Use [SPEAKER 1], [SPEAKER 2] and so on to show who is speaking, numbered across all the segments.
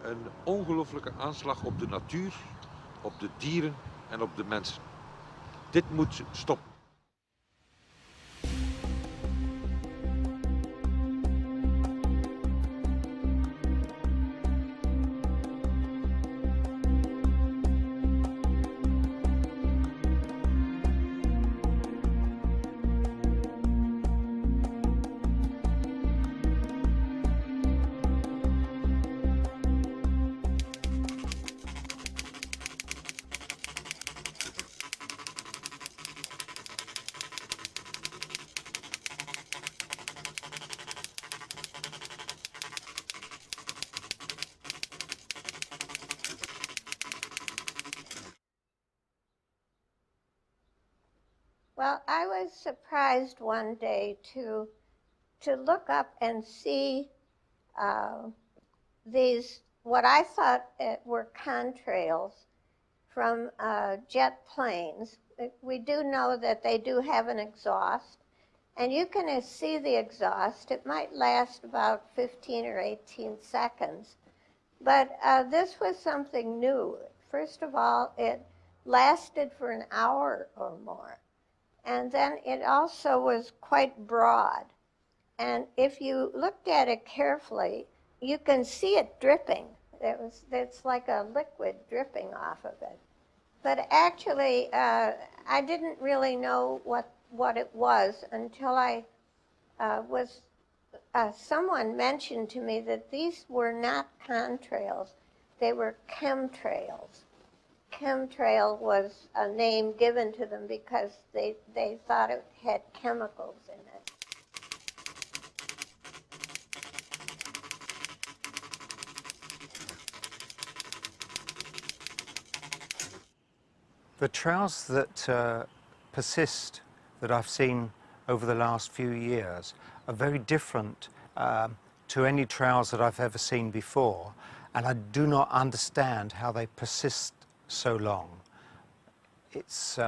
[SPEAKER 1] een ongelooflijke aanslag op de natuur, op de dieren en op de mensen. Dit moet stoppen.
[SPEAKER 2] Well, I was surprised one day to look up and see these, what I thought were contrails from jet planes. We do know that they do have an exhaust, and you can see the exhaust. It might last about 15 or 18 seconds. But this was something new. First of all, it lasted for an hour or more. And then it also was quite broad. And if you looked at it carefully, you can see it dripping. It's like a liquid dripping off of it. But actually, I didn't really know what it was until someone mentioned to me that these were not contrails, they were chemtrails. Chemtrail was a name given to them because they thought it had chemicals in it.
[SPEAKER 3] The trails that persist that I've seen over the last few years are very different to any trails that I've ever seen before, and I do not understand how they persist so long. It's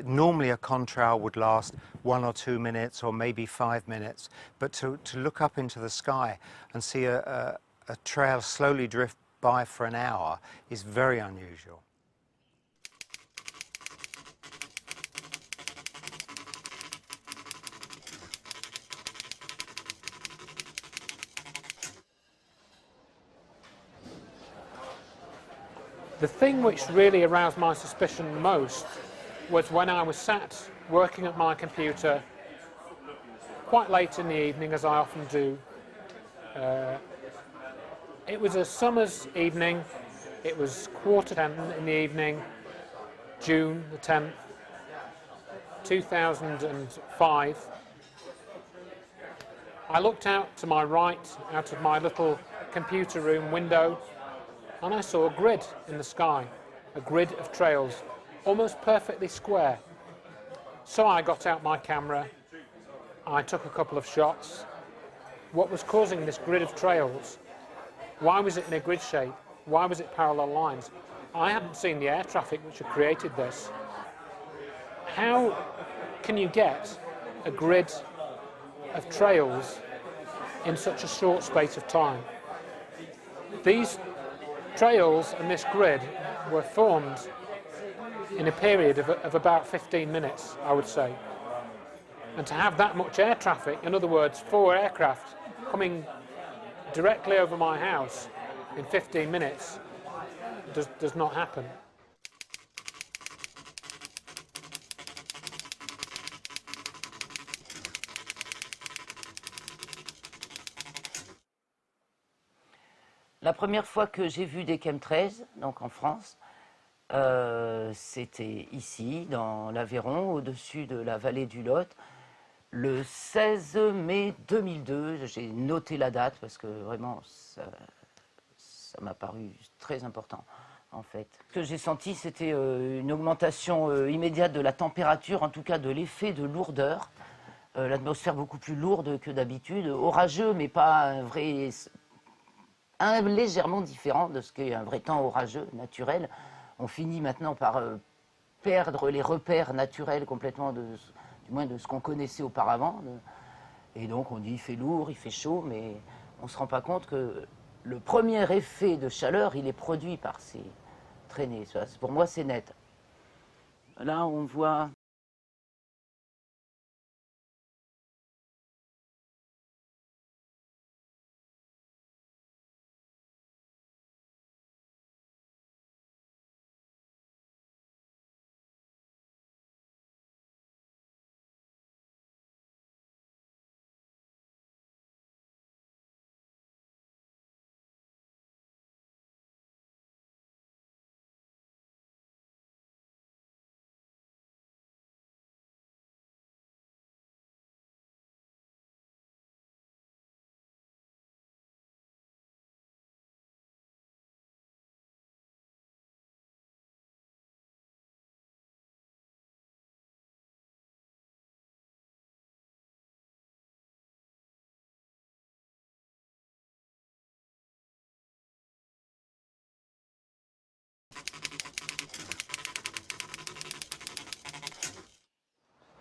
[SPEAKER 3] normally a contrail would last 1 or 2 minutes or maybe 5 minutes, but to look up into the sky and see a trail slowly drift by for an hour is very unusual.
[SPEAKER 4] The thing which really aroused my suspicion most was when I was sat working at my computer quite late in the evening, as I often do. It was a summer's evening. It was 10:15 in the evening, June the 10th, 2005. I looked out to my right, out of my little computer room window, and I saw a grid in the sky, a grid of trails, almost perfectly square. So I got out my camera, I took a couple of shots. What was causing this grid of trails? Why was it in a grid shape? Why was it parallel lines? I hadn't seen the air traffic which had created this. How can you get a grid of trails in such a short space of time? These trails and this grid were formed in a period of about 15 minutes, I would say. And to have that much air traffic, in other words, 4 aircraft coming directly over my house in 15 minutes, does not happen.
[SPEAKER 5] La première fois que j'ai vu des chemtrails, donc en France, c'était ici, dans l'Aveyron, au-dessus de la vallée du Lot, le 16 mai 2002. J'ai noté la date parce que vraiment, ça m'a paru très important, en fait. Ce que j'ai senti, c'était une augmentation immédiate de la température, en tout cas de l'effet de lourdeur. L'atmosphère beaucoup plus lourde que d'habitude, orageux, mais pas un vrai... légèrement différent de ce qu'est un vrai temps orageux, naturel. On finit maintenant par perdre les repères naturels complètement, du moins de ce qu'on connaissait auparavant. Et donc on dit il fait lourd, il fait chaud, mais on ne se rend pas compte que le premier effet de chaleur, il est produit par ces traînées. Pour moi, c'est net. Là, on voit...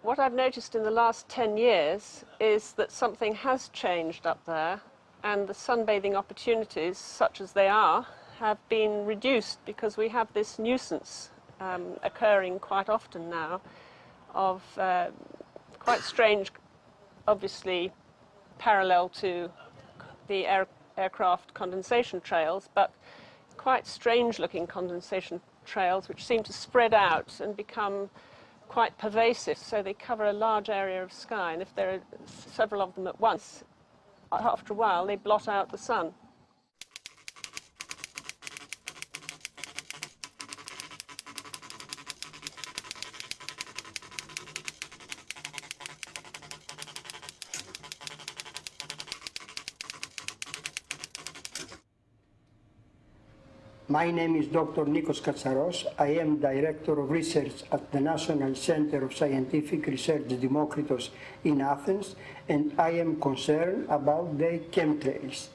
[SPEAKER 6] What I've noticed in the last 10 years is that something has changed up there, and the sunbathing opportunities, such as they are, have been reduced because we have this nuisance occurring quite often now of quite strange, obviously parallel to the aircraft condensation trails, but quite strange looking condensation trails which seem to spread out and become quite pervasive, so they cover a large area of sky, and if there are several of them at once, after a while they blot out the sun.
[SPEAKER 7] My name is Dr. Nikos Katsaros. I am Director of Research at the National Center of Scientific Research Demokritos in Athens, and I am concerned about the chemtrails.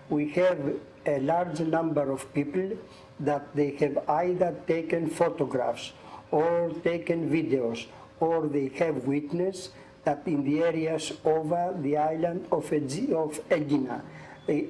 [SPEAKER 7] We have a large number of people that they have either taken photographs or taken videos, or they have witnessed that in the areas over the island of Aegina,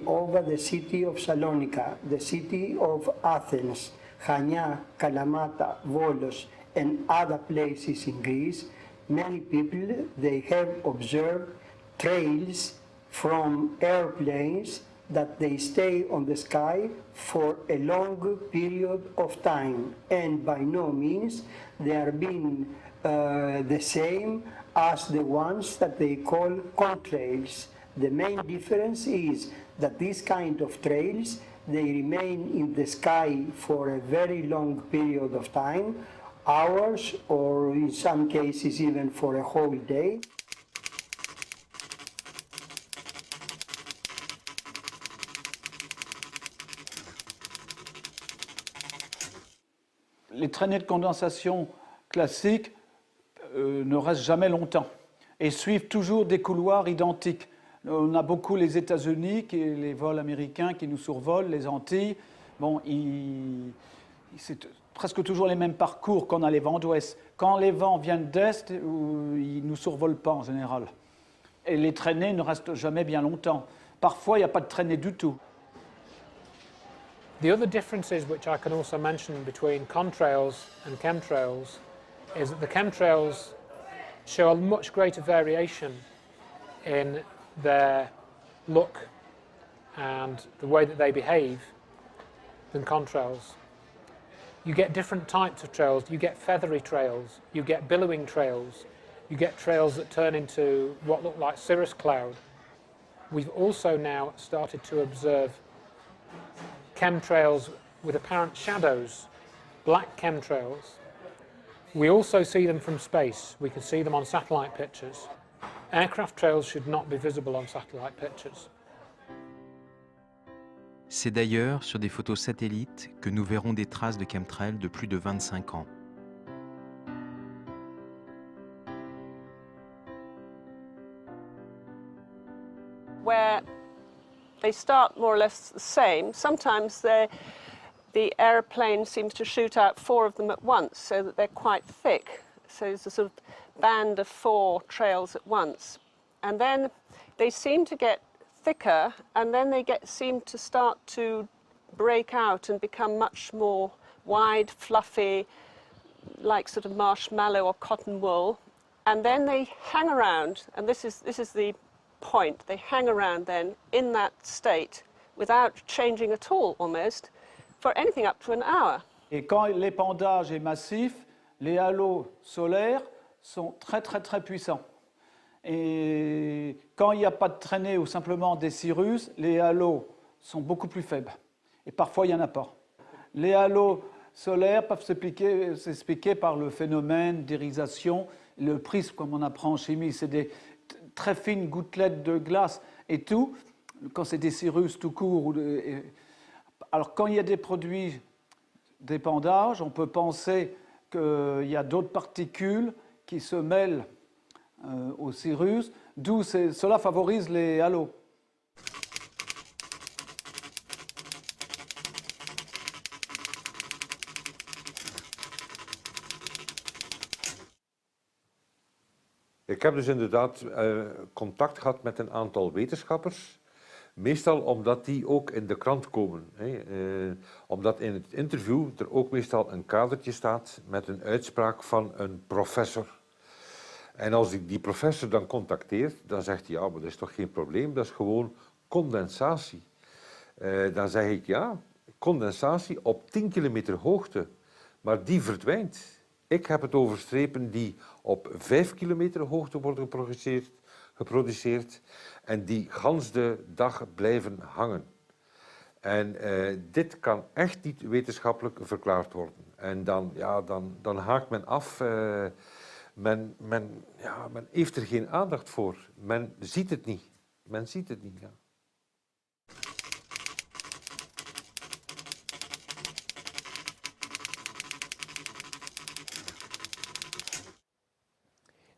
[SPEAKER 7] over the city of Salonika, the city of Athens, Chania, Kalamata, Volos, and other places in Greece, many people, they have observed trails from airplanes that they stay on the sky for a long period of time, and by no means they are being the same as the ones that they call contrails. The main difference is that these kind of trails, they remain in the sky for a very long period of time, hours, or in some cases even for a whole day.
[SPEAKER 8] Les traînées de condensation classiques ne restent jamais longtemps et suivent toujours des couloirs identiques. On a beaucoup les États-Unis, les vols américains qui nous survolent, les Antilles. Bon, c'est presque toujours les mêmes parcours qu'on a les vents d'ouest. Quand les vents viennent d'est, ils ne nous survolent pas en général. Et les traînées ne restent jamais bien longtemps. Parfois, il n'y a pas de traînées du tout.
[SPEAKER 4] The other differences which I can also mention between contrails and chemtrails is that the chemtrails show a much greater variation in their look and the way that they behave than contrails. You get different types of trails. You get feathery trails, you get billowing trails, you get trails that turn into what look like cirrus cloud. We've also now started to observe chemtrails with apparent shadows, black chemtrails. We also see them from space. We can see them on satellite pictures. Aircraft trails should not be visible on satellite pictures.
[SPEAKER 9] C'est d'ailleurs sur des photos satellites que nous verrons des traces de chemtrails de plus de 25 ans.
[SPEAKER 6] Where they start more or less the same. Sometimes the airplane seems to shoot out 4 of them at once, so that they're quite thick. So it's a sort of band of 4 trails at once. And then they seem to get thicker, and then they seem to start to break out and become much more wide, fluffy, like sort of marshmallow or cotton wool. And then they hang around, and this is the point. They hang around then in that state without changing at all, almost, for anything up to an hour.
[SPEAKER 8] Et quand l'épandage est massif, les halos solaires sont très très très puissants. Et quand il n'y a pas de traînée ou simplement des cirrus, les halos sont beaucoup plus faibles. Et parfois, il n'y en a pas. Les halos solaires peuvent s'expliquer par le phénomène d'irisation. Le prisme, comme on apprend en chimie, c'est des très fines gouttelettes de glace et tout. Quand c'est des cirrus tout court. Alors, quand il y a des produits d'épandage, on peut penser qu'il y a d'autres particules qui se mêlent aux cirrus, d'où cela favorise les halos.
[SPEAKER 1] Ik heb dus inderdaad contact gehad met een aantal wetenschappers. Meestal omdat die ook in de krant komen. Omdat in het interview er ook meestal een kadertje staat met een uitspraak van een professor. En als ik die professor dan contacteer, dan zegt hij, ja, maar dat is toch geen probleem, dat is gewoon condensatie. Dan zeg ik, ja, condensatie op 10 kilometer hoogte, maar die verdwijnt. Ik heb het over strepen die op 5 kilometer hoogte worden geproduceerd en die gans de dag blijven hangen. En dit kan echt niet wetenschappelijk verklaard worden. En dan haakt men af. Men heeft er geen aandacht voor. Men ziet het niet. Men ziet het niet, ja.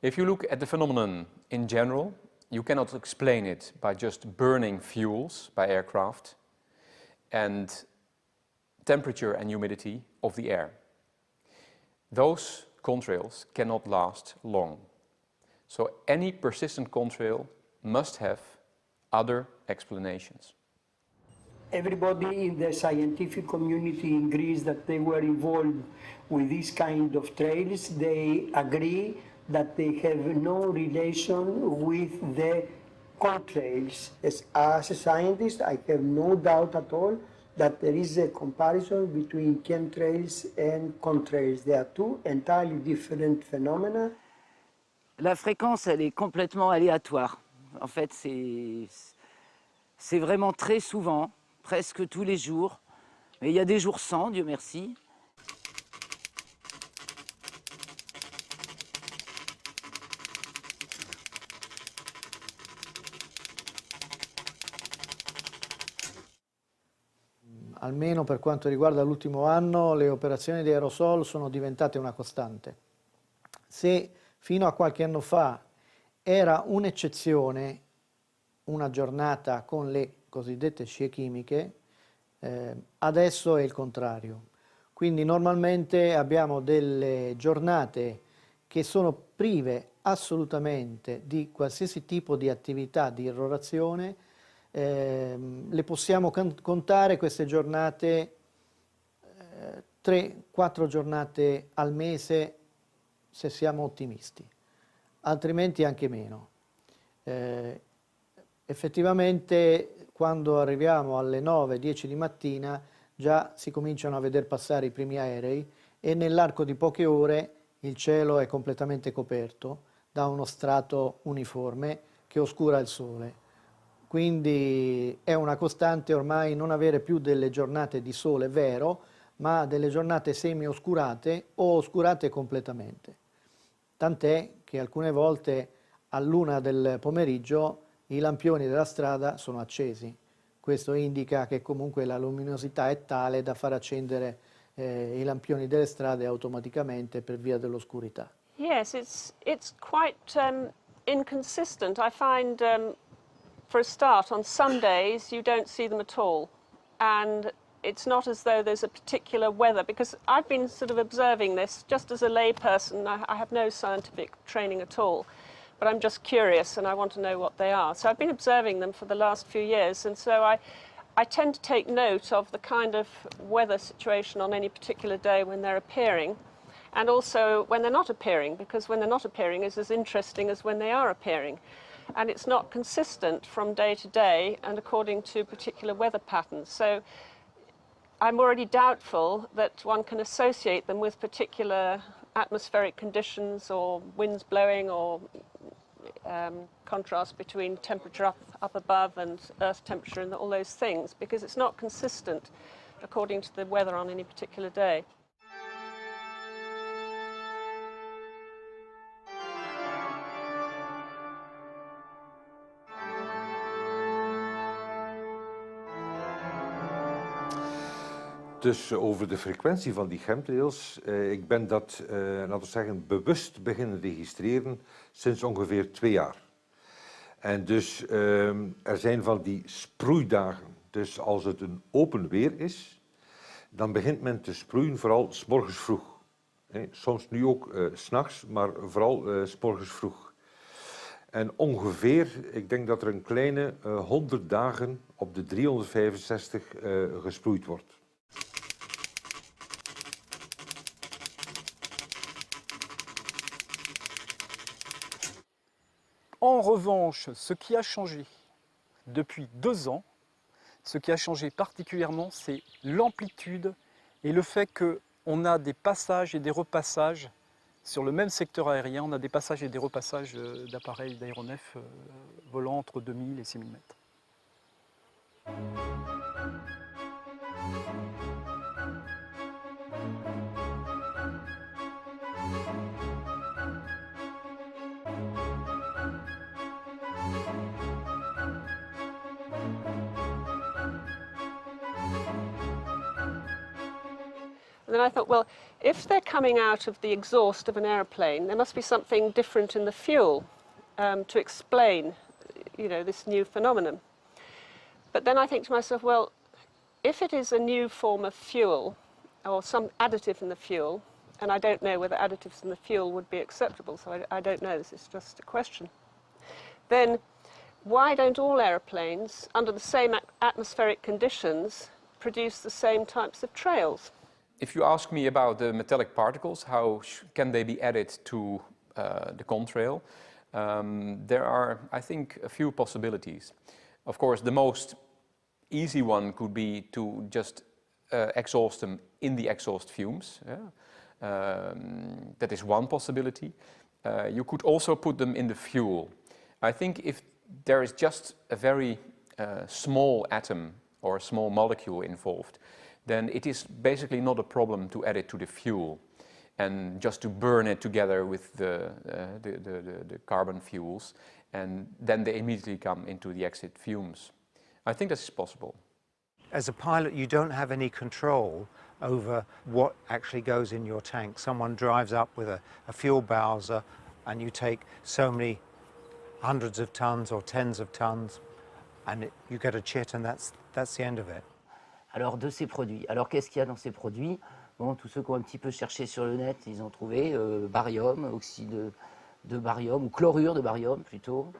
[SPEAKER 10] If you look at the phenomenon in general, you cannot explain it by just burning fuels by aircraft and temperature and humidity of the air. Those contrails cannot last long. So any persistent contrail must have other explanations.
[SPEAKER 7] Everybody in the scientific community in Greece that they were involved with this kind of trails, they agree that they have no relation with the contrails. As a scientist, I have no doubt at all that there is a comparison between chemtrails and contrails. They are two entirely different phenomena.
[SPEAKER 5] La fréquence, elle est complètement aléatoire. En fait, c'est vraiment très souvent, presque tous les jours. Mais il y a des jours sans, Dieu merci.
[SPEAKER 11] Almeno per quanto riguarda l'ultimo anno, le operazioni di aerosol sono diventate una costante. Se fino a qualche anno fa era un'eccezione una giornata con le cosiddette scie chimiche, adesso è il contrario. Quindi normalmente abbiamo delle giornate che sono prive assolutamente di qualsiasi tipo di attività di irrorazione. Le possiamo contare queste giornate 3-4 giornate al mese se siamo ottimisti, altrimenti anche meno. Effettivamente quando arriviamo alle 9-10 di mattina già si cominciano a veder passare i primi aerei e nell'arco di poche ore il cielo è completamente coperto da uno strato uniforme che oscura il sole. Quindi è una costante ormai non avere più delle giornate di sole vero, ma delle giornate semi-oscurate o oscurate completamente. Tant'è che alcune volte all'1 del pomeriggio i lampioni della strada sono accesi. Questo indica che comunque la luminosità è tale da far accendere i lampioni delle strade automaticamente per via dell'oscurità.
[SPEAKER 6] Yes, it's quite inconsistent. I find for a start, on some days you don't see them at all, and it's not as though there's a particular weather, because I've been sort of observing this just as a lay person. I have no scientific training at all, but I'm just curious and I want to know what they are. So I've been observing them for the last few years, and so I tend to take note of the kind of weather situation on any particular day when they're appearing, and also when they're not appearing, because when they're not appearing is as interesting as when they are appearing. And it's not consistent from day to day and according to particular weather patterns. So I'm already doubtful that one can associate them with particular atmospheric conditions or winds blowing or contrast between temperature up above and earth temperature and all those things, because it's not consistent according to the weather on any particular day.
[SPEAKER 1] Dus over de frequentie van die chemtrails, ik ben dat, laten we zeggen, bewust beginnen registreren sinds ongeveer 2 jaar. En dus er zijn van die sproeidagen. Dus als het een open weer is, dan begint men te sproeien, vooral 's morgens vroeg. Soms nu ook 's nachts, maar vooral 's morgens vroeg. En ongeveer, ik denk dat er een kleine 100 dagen op de 365 gesproeid wordt.
[SPEAKER 12] En revanche, ce qui a changé depuis 2 ans, ce qui a changé particulièrement, c'est l'amplitude et le fait qu'on a des passages et des repassages sur le même secteur aérien. On a des passages et des repassages d'appareils d'aéronefs volant entre 2000 et 6000 mètres.
[SPEAKER 6] And then I thought, well, if they're coming out of the exhaust of an aeroplane, there must be something different in the fuel to explain, this new phenomenon. But then I think to myself, well, if it is a new form of fuel or some additive in the fuel, and I don't know whether additives in the fuel would be acceptable, so I don't know, this is just a question, then why don't all aeroplanes, under the same atmospheric conditions, produce the same types of trails?
[SPEAKER 10] If you ask me about the metallic particles, how can they be added to the contrail, there are, I think, a few possibilities. Of course, the most easy one could be to just exhaust them in the exhaust fumes. That is one possibility. You could also put them in the fuel. I think if there is just a very small atom or a small molecule involved, then it is basically not a problem to add it to the fuel and just to burn it together with the carbon fuels, and then they immediately come into the exit fumes. I think this is possible.
[SPEAKER 3] As a pilot, you don't have any control over what actually goes in your tank. Someone drives up with a fuel bowser and you take so many hundreds of tons or tens of tons and you get a chit and that's the end of it.
[SPEAKER 5] Alors, de ces produits. Alors, qu'est-ce qu'il y a dans ces produits? Bon, tous ceux qui ont un petit peu cherché sur le net, ils ont trouvé barium, oxyde de barium, ou chlorure de barium plutôt,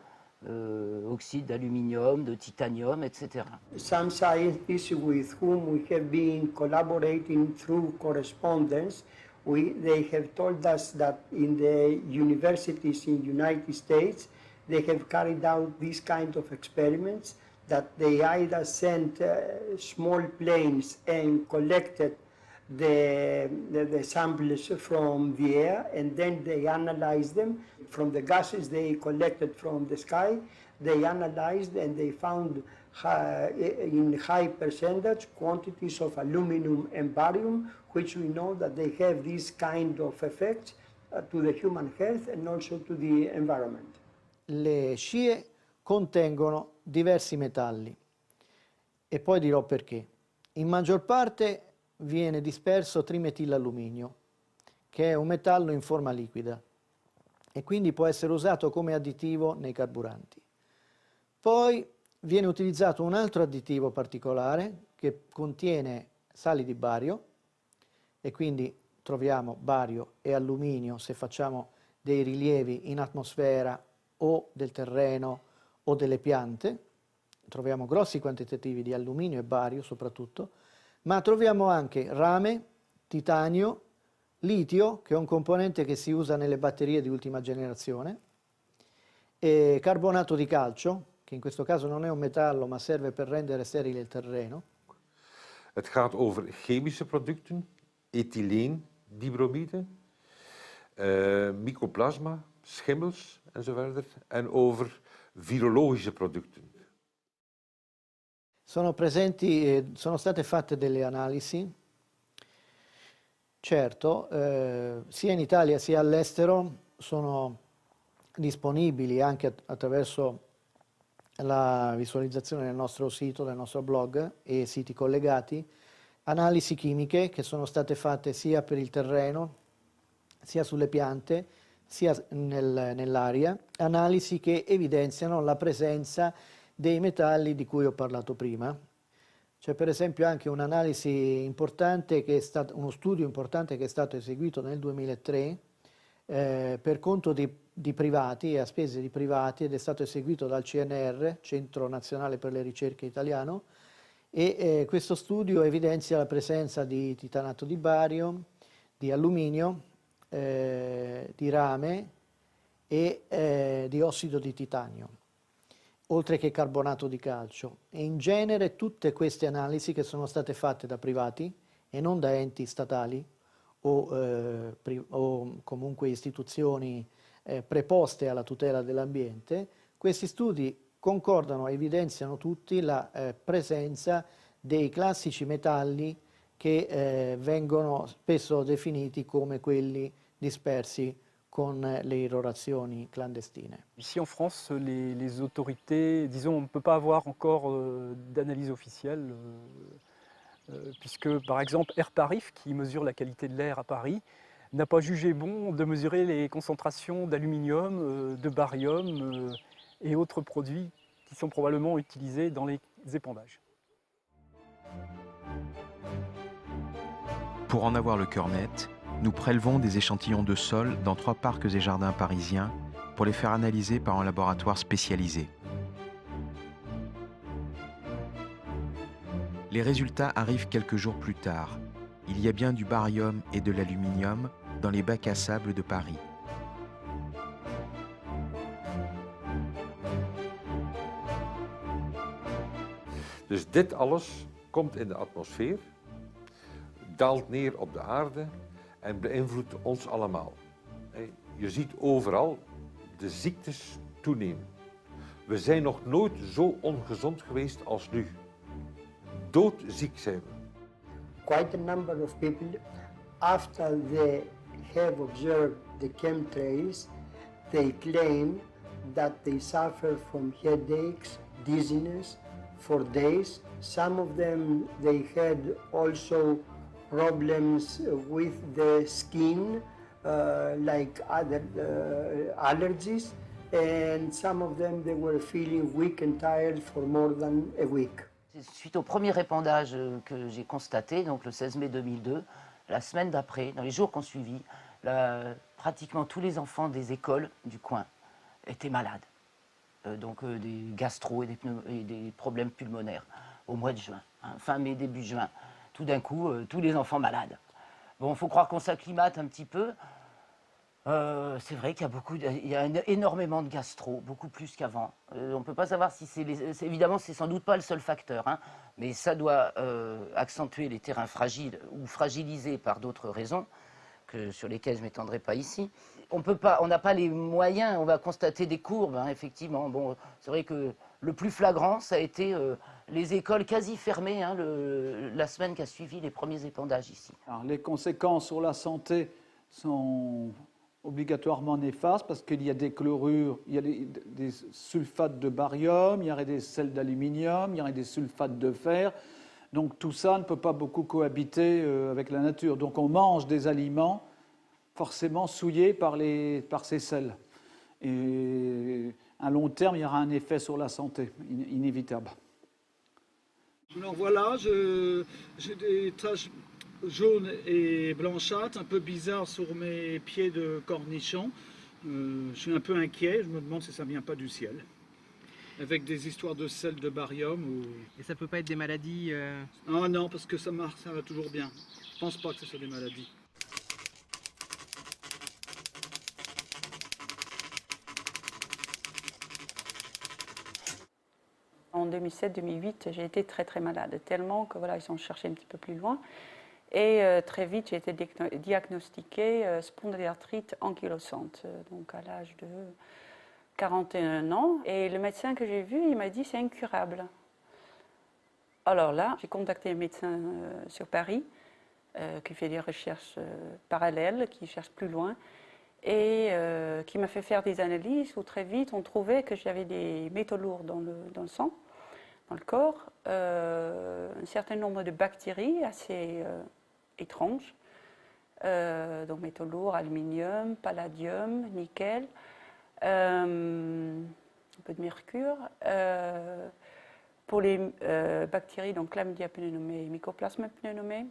[SPEAKER 5] oxyde d'aluminium, de titanium, etc.
[SPEAKER 7] Some scientists with whom we have been collaborating through correspondence, they have told us that in the universities in the United States, they have carried out these kind of experiments, that they either sent small planes and collected the samples from the air, and then they analyzed them. From the gases they collected from the sky, they analyzed and they found in high percentage quantities of aluminum and barium, which we know that they have this kind of effects to the human health and also to the environment.
[SPEAKER 11] Le scie contengono diversi metalli e poi dirò perché. In maggior parte viene disperso trimetilalluminio, che è un metallo in forma liquida e quindi può essere usato come additivo nei carburanti. Poi viene utilizzato un altro additivo particolare che contiene sali di bario e quindi troviamo bario e alluminio se facciamo dei rilievi in atmosfera o del terreno o delle piante. Troviamo grossi quantitativi di alluminio e bario soprattutto, ma troviamo anche rame, titanio, litio, che è un componente che si usa nelle batterie di ultima generazione, e carbonato di calcio, che in questo caso non è un metallo ma serve per rendere sterile il terreno.
[SPEAKER 1] Het gaat over chemische producten, ethyleen, dibromide, mycoplasma, schimmels enzovoort. En over virologische producten.
[SPEAKER 11] Sono state fatte delle analisi, certo, sia in Italia sia all'estero sono disponibili anche attraverso la visualizzazione del nostro sito, del nostro blog e siti collegati, analisi chimiche che sono state fatte sia per il terreno, sia sulle piante, sia nell'aria, analisi che evidenziano la presenza dei metalli di cui ho parlato prima. C'è per esempio anche un'analisi importante, uno studio importante che è stato eseguito nel 2003 per conto di privati e a spese di privati, ed è stato eseguito dal CNR, Centro Nazionale per le Ricerche Italiano, e questo studio evidenzia la presenza di titanato di bario, di alluminio, di rame e di ossido di titanio, oltre che carbonato di calcio. E in genere tutte queste analisi, che sono state fatte da privati e non da enti statali o comunque istituzioni preposte alla tutela dell'ambiente, questi studi concordano e evidenziano tutti la presenza dei classici metalli che vengono spesso definiti come quelli dispersi con le irrorazioni clandestine.
[SPEAKER 12] Ici en France, les autorités, disons, on ne peut pas avoir encore d'analyse officielle, puisque par exemple Air Tarif, qui mesure la qualité de l'air à Paris, n'a pas jugé bon de mesurer les concentrations d'aluminium, de barium et autres produits qui sont probablement utilisés dans les épandages.
[SPEAKER 9] Pour en avoir le cœur net, nous prélevons des échantillons de sol dans 3 parcs et jardins parisiens pour les faire analyser par un laboratoire spécialisé. Les résultats arrivent quelques jours plus tard. Il y a bien du barium et de l'aluminium dans les bacs à sable de Paris.
[SPEAKER 1] Dus dit alles komt in de atmosfeer, daalt neer op de aarde en beïnvloedt ons allemaal. Je ziet overal de ziektes toenemen. We zijn nog nooit zo ongezond geweest als nu. Doodziek zijn we.
[SPEAKER 7] Quite a number of people, after they have observed the chemtrails, they claim that they suffer from headaches, dizziness for days. Some of them, they had also problems with the skin, like other allergies, and some of them, they were feeling weak and tired for more than a week.
[SPEAKER 5] Suite au premier épandage que j'ai constaté, donc le 16 mai 2002, la semaine d'après, dans les jours qu'on suivit, pratiquement tous les enfants des écoles du coin étaient malades. Donc des gastro et des problèmes pulmonaires au mois de juin, fin mai, début juin. Tout d'un coup, tous les enfants malades. Bon, il faut croire qu'on s'acclimate un petit peu. C'est vrai qu'il y a énormément de gastro, beaucoup plus qu'avant. On ne peut pas savoir si évidemment, c'est sans doute pas le seul facteur, hein, mais ça doit accentuer les terrains fragiles ou fragilisés par d'autres raisons, sur lesquelles je ne m'étendrai pas ici. On n'a pas les moyens, on va constater des courbes, hein, effectivement. Bon, c'est vrai que le plus flagrant, ça a été les écoles quasi fermées, hein, la semaine qui a suivi les premiers épandages ici.
[SPEAKER 8] Alors, les conséquences sur la santé sont obligatoirement néfastes parce qu'il y a des chlorures, il y a des sulfates de barium, il y aurait des sels d'aluminium, il y aurait des sulfates de fer. Donc tout ça ne peut pas beaucoup cohabiter avec la nature. Donc on mange des aliments forcément souillés par ces sels. Et à long terme, il y aura un effet sur la santé, inévitable.
[SPEAKER 13] Alors voilà, j'ai des taches jaunes et blanchâtres, un peu bizarres sur mes pieds de cornichon. Je suis un peu inquiet, je me demande si ça vient pas du ciel. Avec des histoires de sel de barium ou...
[SPEAKER 14] Et ça peut pas être des maladies
[SPEAKER 13] Ah non, parce que ça marche, ça va toujours bien. Je pense pas que ce soit des maladies.
[SPEAKER 15] En 2007-2008, j'ai été très très malade, tellement que voilà, ils ont cherché un petit peu plus loin. Et très vite, j'ai été diagnostiquée spondylarthrite ankylosante, donc à l'âge de 41 ans. Et le médecin que j'ai vu, il m'a dit c'est incurable. Alors là, j'ai contacté un médecin sur Paris qui fait des recherches parallèles, qui cherche plus loin, et qui m'a fait faire des analyses où très vite on trouvait que j'avais des métaux lourds dans le sang, dans le corps, un certain nombre de bactéries assez étranges, donc métaux lourds, aluminium, palladium, nickel, un peu de mercure. Pour les bactéries, donc Chlamydia pneumoniae et Mycoplasma pneumoniae.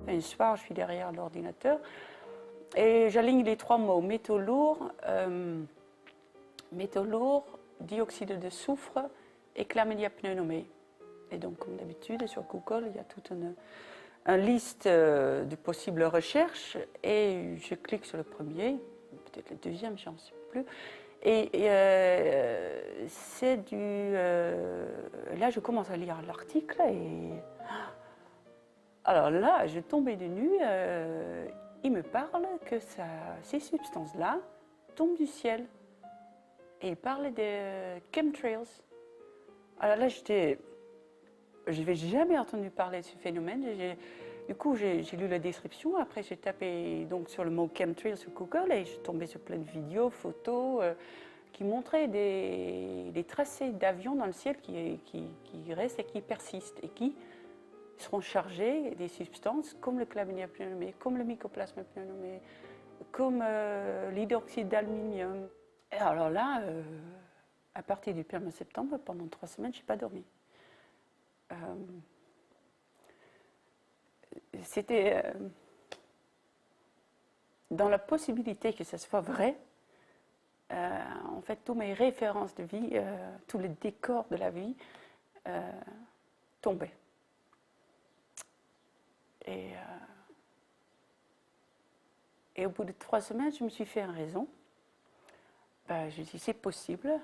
[SPEAKER 15] Un soir, je suis derrière l'ordinateur et j'aligne les trois mots métaux lourds, dioxyde de soufre et Chlamydia pneumoniae. Et donc, comme d'habitude, sur Google, il y a toute une liste de possibles recherches et je clique sur le premier, peut-être le deuxième, j'en sais plus. Et c'est du... là, je commence à lire l'article et... Alors là, je tombais de nu, il me parle que ces substances-là tombent du ciel. Et il parle des chemtrails. Alors là, je n'avais jamais entendu parler de ce phénomène. Du coup, j'ai lu la description. Après, j'ai tapé donc, sur le mot chemtrail sur Google et je suis tombée sur plein de vidéos, photos qui montraient des tracés d'avions dans le ciel qui restent et qui persistent et qui seront chargés des substances comme le Chlamydia pneumoniae, comme le Mycoplasma pneumoniae, comme l'hydroxyde d'aluminium. Et alors là, à partir du 1er septembre, pendant 3 semaines, je n'ai pas dormi. C'était dans la possibilité que ce soit vrai, en fait, toutes mes références de vie, tous les décors de la vie tombaient. Et au bout de 3 semaines, je me suis fait une raison. Je me suis dit, c'est possible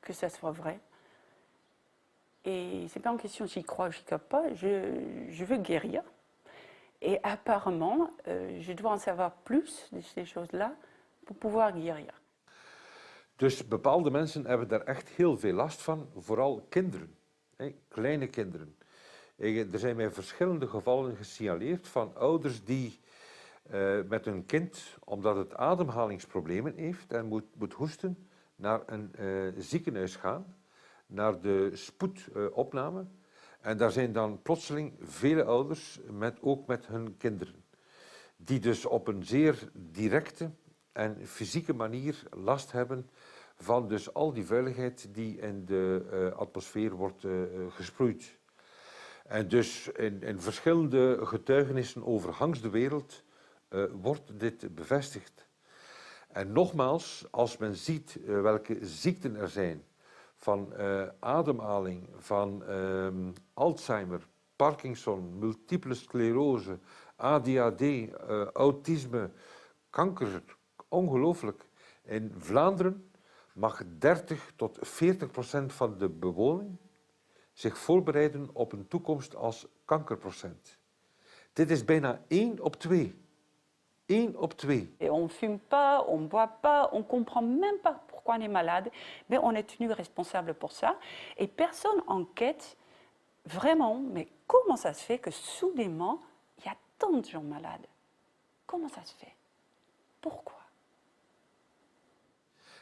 [SPEAKER 15] que ça soit vrai. Et c'est pas en question j'y crois ou j'y crois pas, je veux guérir. Et apparemment, je dois en savoir plus de ces choses-là pour pouvoir guérir.
[SPEAKER 1] Dus bepaalde mensen hebben daar echt heel veel last van, vooral kinderen, kleine kinderen. Er zijn mij verschillende gevallen gesignaleerd van ouders die met hun kind, omdat het ademhalingsproblemen heeft en moet hoesten, naar een ziekenhuis gaan, naar de spoedopname. En daar zijn dan plotseling vele ouders, ook met hun kinderen, die dus op een zeer directe en fysieke manier last hebben van dus al die vuiligheid die in de atmosfeer wordt gesproeid. En dus in verschillende getuigenissen over Hans de wereld wordt dit bevestigd. En nogmaals, als men ziet welke ziekten er zijn, van ademhaling, van Alzheimer, Parkinson, multiple sclerose, ADHD, autisme, kanker, ongelooflijk. In Vlaanderen mag 30 tot 40% van de bewoning zich voorbereiden op een toekomst als kankerprocent. Dit is bijna 1 op 2. 1 op 2.
[SPEAKER 15] Et on ne fume pas, on ne boit pas, on ne comprend même pas pourquoi on est malade, mais on est tenu responsable pour ça. Et personne enquête vraiment, mais comment ça se fait que soudainement, il y a tant de gens malades? Comment ça se fait? Pourquoi?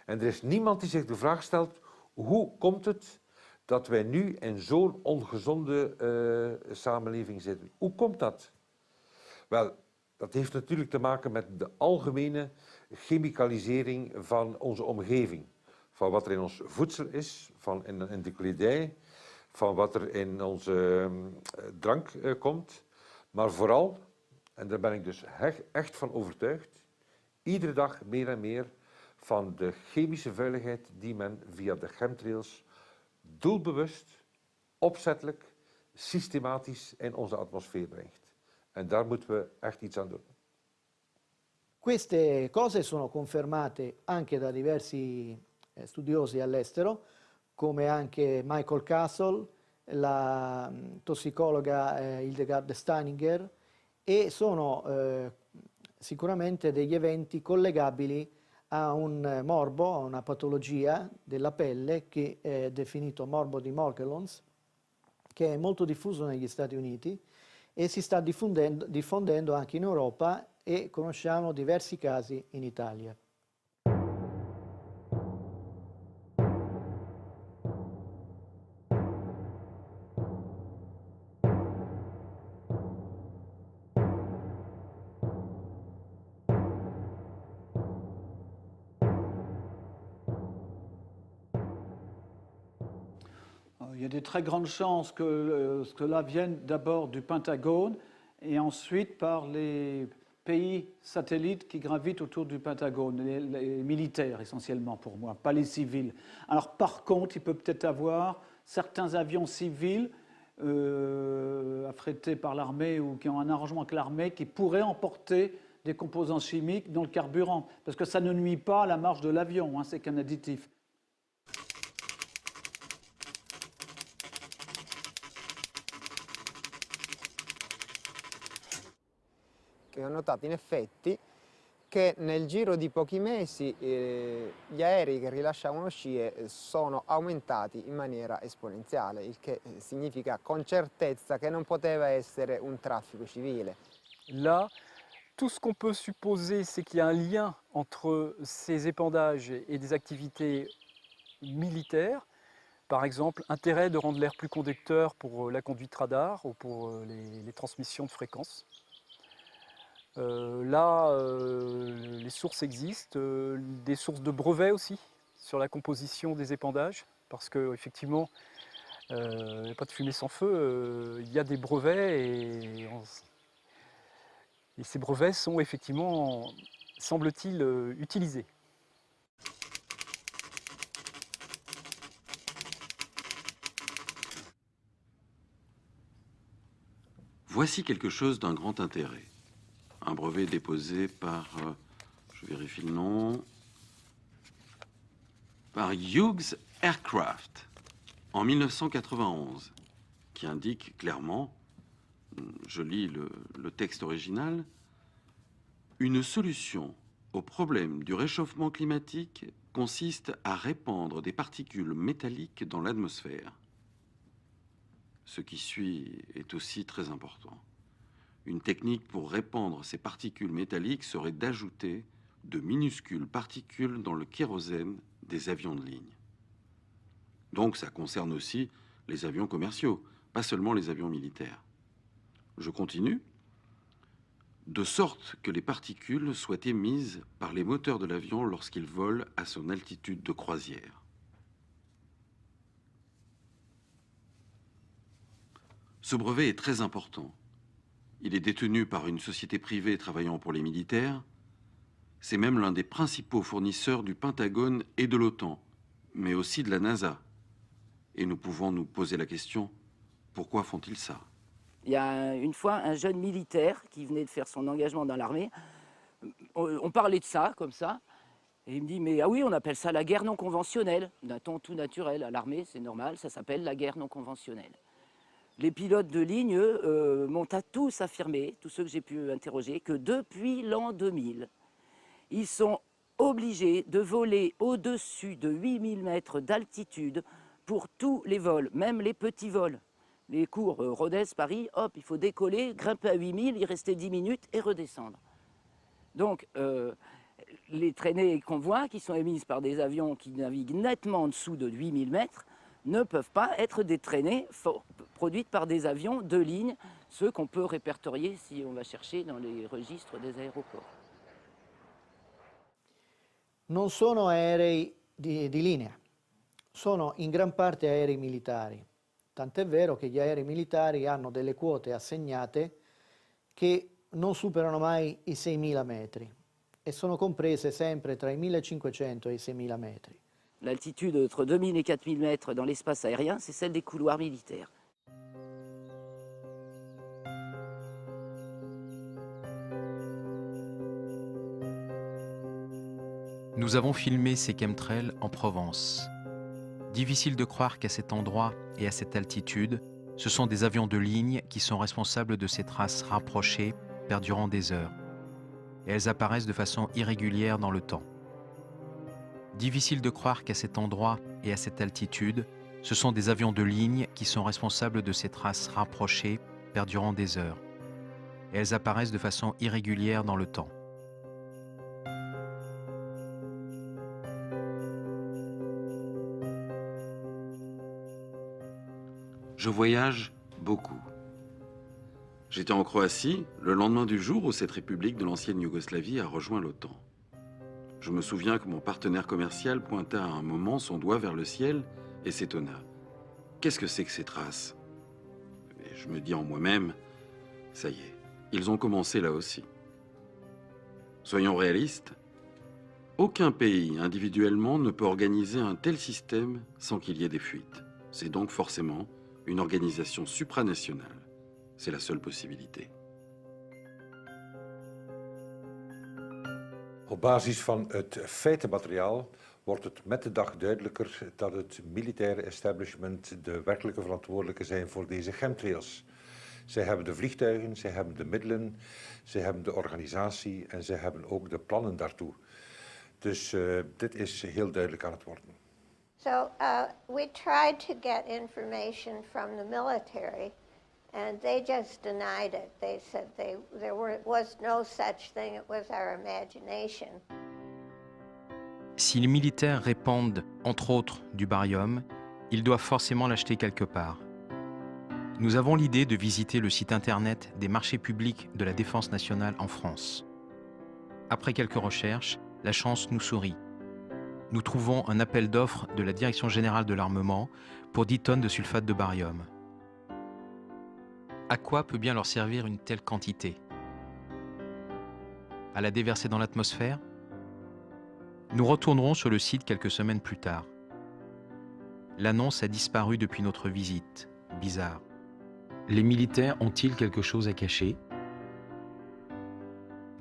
[SPEAKER 1] En er is niemand die zich de vraag stelt, hoe komt het dat wij nu in zo'n ongezonde samenleving zitten? Hoe komt dat? Wel, dat heeft natuurlijk te maken met de algemene chemicalisering van onze omgeving. Van wat er in ons voedsel is, in de kledij, van wat er in onze drank komt. Maar vooral, en daar ben ik dus echt van overtuigd, iedere dag meer en meer van de chemische vuiligheid die men via de chemtrails doelbewust, opzettelijk, systematisch in onze atmosfeer brengt. En daar moeten we echt iets aan doen.
[SPEAKER 11] Queste cose sono confermate anche da diversi studiosi all'estero, come anche Michael Castle, la tossicologa Hildegard Steininger, e sono sicuramente degli eventi collegabili a un morbo, a una patologia della pelle che è definito morbo di Morgellons, che è molto diffuso negli Stati Uniti e si sta diffondendo anche in Europa e conosciamo diversi casi in Italia.
[SPEAKER 8] Il y a des très grandes chances que cela vienne d'abord du Pentagone et ensuite par les pays satellites qui gravitent autour du Pentagone, les militaires essentiellement pour moi, pas les civils. Alors par contre, il peut peut-être avoir certains avions civils affrétés par l'armée ou qui ont un arrangement avec l'armée qui pourraient emporter des composants chimiques dans le carburant, parce que ça ne nuit pas à la marche de l'avion, hein, c'est qu'un additif.
[SPEAKER 16] Che ho notato in effetti che nel giro di pochi mesi gli aerei che rilasciavano scie sono aumentati in maniera esponenziale, il che significa con certezza che non poteva essere un traffico civile.
[SPEAKER 12] Là, tout ce qu'on peut supposer, c'est qu'il y a un lien entre ces épandages et des activités militaires. Par exemple, intérêt de rendre l'air plus conducteur pour la conduite radar ou pour les transmissions de fréquences. Les sources existent, des sources de brevets aussi sur la composition des épandages, parce qu'effectivement, il n'y a pas de fumée sans feu, il y a des brevets et ces brevets sont effectivement, semble-t-il, utilisés.
[SPEAKER 17] Voici quelque chose d'un grand intérêt. Un brevet déposé par, je vérifie le nom, par Hughes Aircraft en 1991, qui indique clairement, je lis le texte original, une solution au problème du réchauffement climatique consiste à répandre des particules métalliques dans l'atmosphère. Ce qui suit est aussi très important. Une technique pour répandre ces particules métalliques serait d'ajouter de minuscules particules dans le kérosène des avions de ligne. Donc ça concerne aussi les avions commerciaux, pas seulement les avions militaires. Je continue. De sorte que les particules soient émises par les moteurs de l'avion lorsqu'il vole à son altitude de croisière. Ce brevet est très important. Il est détenu par une société privée travaillant pour les militaires. C'est même l'un des principaux fournisseurs du Pentagone et de l'OTAN, mais aussi de la NASA. Et nous pouvons nous poser la question, pourquoi font-ils ça?
[SPEAKER 5] Il y a une fois un jeune militaire qui venait de faire son engagement dans l'armée. On parlait de ça, comme ça. Et il me dit, mais ah oui, on appelle ça la guerre non conventionnelle. D'un ton tout naturel à l'armée, c'est normal, ça s'appelle la guerre non conventionnelle. Les pilotes de ligne, eux, m'ont tous affirmé, tous ceux que j'ai pu interroger, que depuis l'an 2000, ils sont obligés de voler au-dessus de 8000 mètres d'altitude pour tous les vols, même les petits vols. Les cours Rodez-Paris, hop, il faut décoller, grimper à 8000, y rester 10 minutes et redescendre. Donc, les traînées et convois qui sont émises par des avions qui naviguent nettement en dessous de 8000 mètres ne peuvent pas être des traînées produites par des avions de ligne, ceux qu'on peut répertorier si on va chercher dans les registres des aéroports.
[SPEAKER 11] Non sono aerei di linea, sono in gran parte aerei militari. tant'è vero che gli aerei militari hanno delle quote assegnate che non superano mai i 6.000 metri e sono comprese sempre tra i 1.500 e i 6.000 metri.
[SPEAKER 5] L'altitude entre 2000 et 4000 mètres dans l'espace aérien, c'est celle des couloirs militaires.
[SPEAKER 9] Nous avons filmé ces chemtrails en Provence. Difficile de croire qu'à cet endroit et à cette altitude, ce sont des avions de ligne qui sont responsables de ces traces rapprochées perdurant des heures. Et elles apparaissent de façon irrégulière dans le temps. Difficile de croire qu'à cet endroit et à cette altitude, ce sont des avions de ligne qui sont responsables de ces traces rapprochées perdurant des heures. Et elles apparaissent de façon irrégulière dans le temps.
[SPEAKER 17] Je voyage beaucoup. J'étais en Croatie le lendemain du jour où cette république de l'ancienne Yougoslavie a rejoint l'OTAN. Je me souviens que mon partenaire commercial pointa à un moment son doigt vers le ciel et s'étonna. Qu'est-ce que c'est que ces traces? Et je me dis en moi-même, ça y est, ils ont commencé là aussi. Soyons réalistes, aucun pays individuellement ne peut organiser un tel système sans qu'il y ait des fuites. C'est donc forcément une organisation supranationale. C'est la seule possibilité.
[SPEAKER 1] Op basis van het feitenmateriaal wordt het met de dag duidelijker dat het militaire establishment de werkelijke verantwoordelijke zijn voor deze chemtrails. Zij hebben de vliegtuigen, zij hebben de middelen, zij hebben de organisatie en zij hebben ook de plannen daartoe. Dus dit is heel duidelijk aan het worden.
[SPEAKER 2] So we tried to get information from the military, and they just denied it. They said there was no such thing, it was our imagination.
[SPEAKER 9] Si les militaires répandent, entre autres, du barium, ils doivent forcément l'acheter quelque part. Nous avons l'idée de visiter le site internet des marchés publics de la Défense nationale en France. Après quelques recherches, la chance nous sourit. Nous trouvons un appel d'offres de la Direction générale de l'armement pour 10 tonnes de sulfate de barium. À quoi peut bien leur servir une telle quantité? À la déverser dans l'atmosphère? Nous retournerons sur le site quelques semaines plus tard. L'annonce a disparu depuis notre visite. Bizarre. Les militaires ont-ils quelque chose à cacher?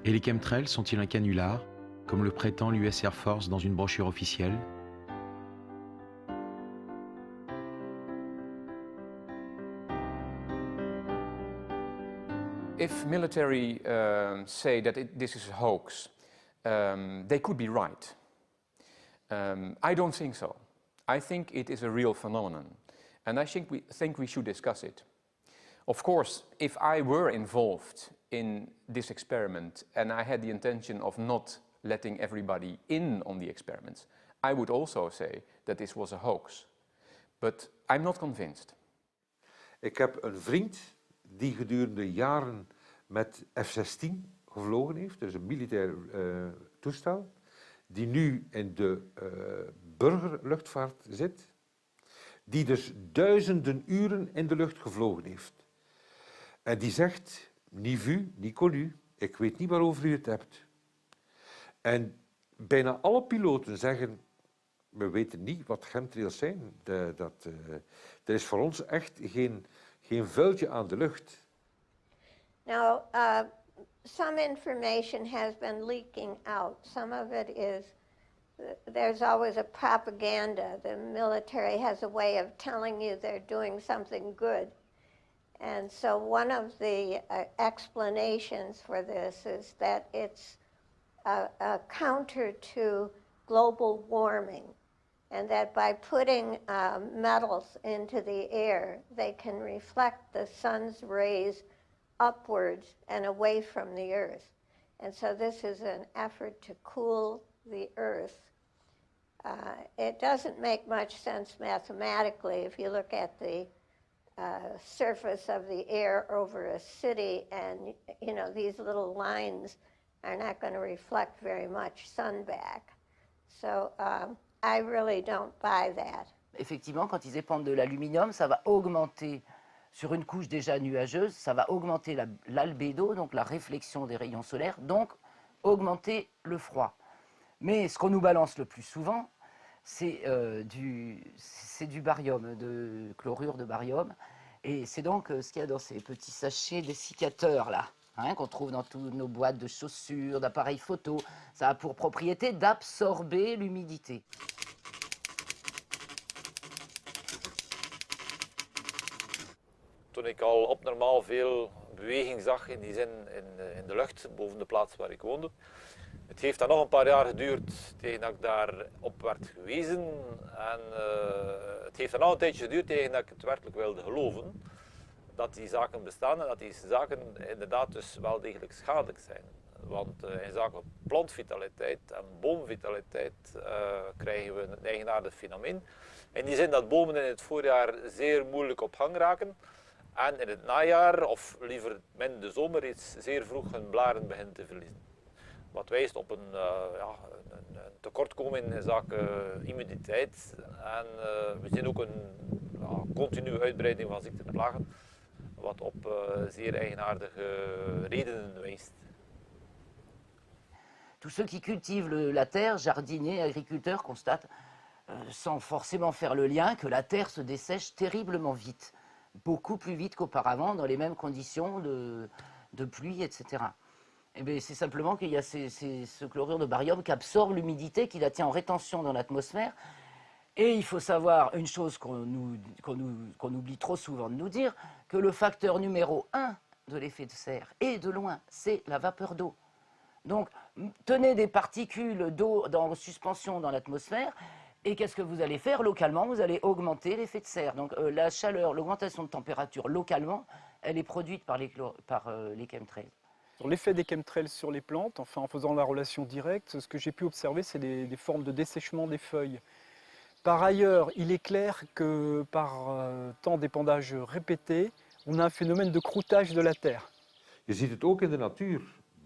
[SPEAKER 9] Et les chemtrails sont-ils un canular, comme le prétend l'US Air Force dans une brochure officielle?
[SPEAKER 10] If military say that this is a hoax, they could be right. I don't think so. I think it is a real phenomenon, and I think we should discuss it. Of course, if I were involved in this experiment and I had the intention of not letting everybody in on the experiments, I would also say that this was a hoax. But I'm not convinced.
[SPEAKER 1] Ik heb een vriend die gedurende jaren met F-16 gevlogen heeft, dus een militair toestel, die nu in de burgerluchtvaart zit, die dus duizenden uren in de lucht gevlogen heeft. En die zegt, ni vu, ni connu, ik weet niet waarover u het hebt. En bijna alle piloten zeggen, we weten niet wat chemtrails zijn. Er is voor ons echt geen vuiltje aan de lucht.
[SPEAKER 2] Now, some information has been leaking out. Some of it is, there's always a propaganda. The military has a way of telling you they're doing something good. And so one of the explanations for this is that it's a counter to global warming, and that by putting metals into the air, they can reflect the sun's rays upwards and away from the earth. And so this is an effort to cool the earth. It doesn't make much sense mathematically if you look at the surface of the air over a city, and you know these little lines are not going to reflect very much sun back. So I really don't buy that.
[SPEAKER 5] effectivement, quand ils épandent de l'aluminium, ça va augmenter, sur une couche déjà nuageuse, ça va augmenter l'albédo, donc la réflexion des rayons solaires, donc augmenter le froid. Mais ce qu'on nous balance le plus souvent, c'est du barium, de chlorure de barium. Et c'est donc ce qu'il y a dans ces petits sachets dessicateurs là, hein, qu'on trouve dans toutes nos boîtes de chaussures, d'appareils photo. Ça a pour propriété d'absorber l'humidité.
[SPEAKER 18] Toen ik al abnormaal veel beweging zag in die zin in de lucht boven de plaats waar ik woonde. Het heeft dan nog een paar jaar geduurd tegen dat ik daarop werd gewezen. En het heeft dan nog een tijdje geduurd tegen dat ik het werkelijk wilde geloven. Dat die zaken bestaan en dat die zaken inderdaad dus wel degelijk schadelijk zijn. Want in zaken plantvitaliteit en boomvitaliteit krijgen we een eigenaardig fenomeen. In die zin dat bomen in het voorjaar zeer moeilijk op gang raken. En in het najaar, of liever in de zomer, reeds zeer vroeg hun blaren beginnen te verliezen. Wat wijst op een tekortkoming in zaken humiditeit. En we zien ook een continue uitbreiding van ziekten en plagen, wat op zeer eigenaardige redenen wijst.
[SPEAKER 5] Tous ceux qui cultivent la terre, jardiniers, agriculteurs, constatent, sans forcément faire le lien, que la terre se dessèche terriblement vite. Beaucoup plus vite qu'auparavant, dans les mêmes conditions de pluie, etc. Et c'est simplement qu'il y a ce chlorure de barium qui absorbe l'humidité, qui la tient en rétention dans l'atmosphère. Et il faut savoir une chose qu'on oublie trop souvent de nous dire, que le facteur numéro 1 de l'effet de serre, et de loin, c'est la vapeur d'eau. Donc, tenez des particules d'eau en suspension dans l'atmosphère, et qu'est-ce que vous allez faire localement? Vous allez augmenter l'effet de serre. Donc la chaleur, l'augmentation de température localement, elle est produite par les chemtrails.
[SPEAKER 12] Sur l'effet des chemtrails sur les plantes, enfin en faisant la relation directe, ce que j'ai pu observer, c'est des formes de dessèchement des feuilles. Par ailleurs, il est clair que par temps d'épandage répété, on a un phénomène de croûtage de la terre.
[SPEAKER 1] Je ziet het ook in de natuur.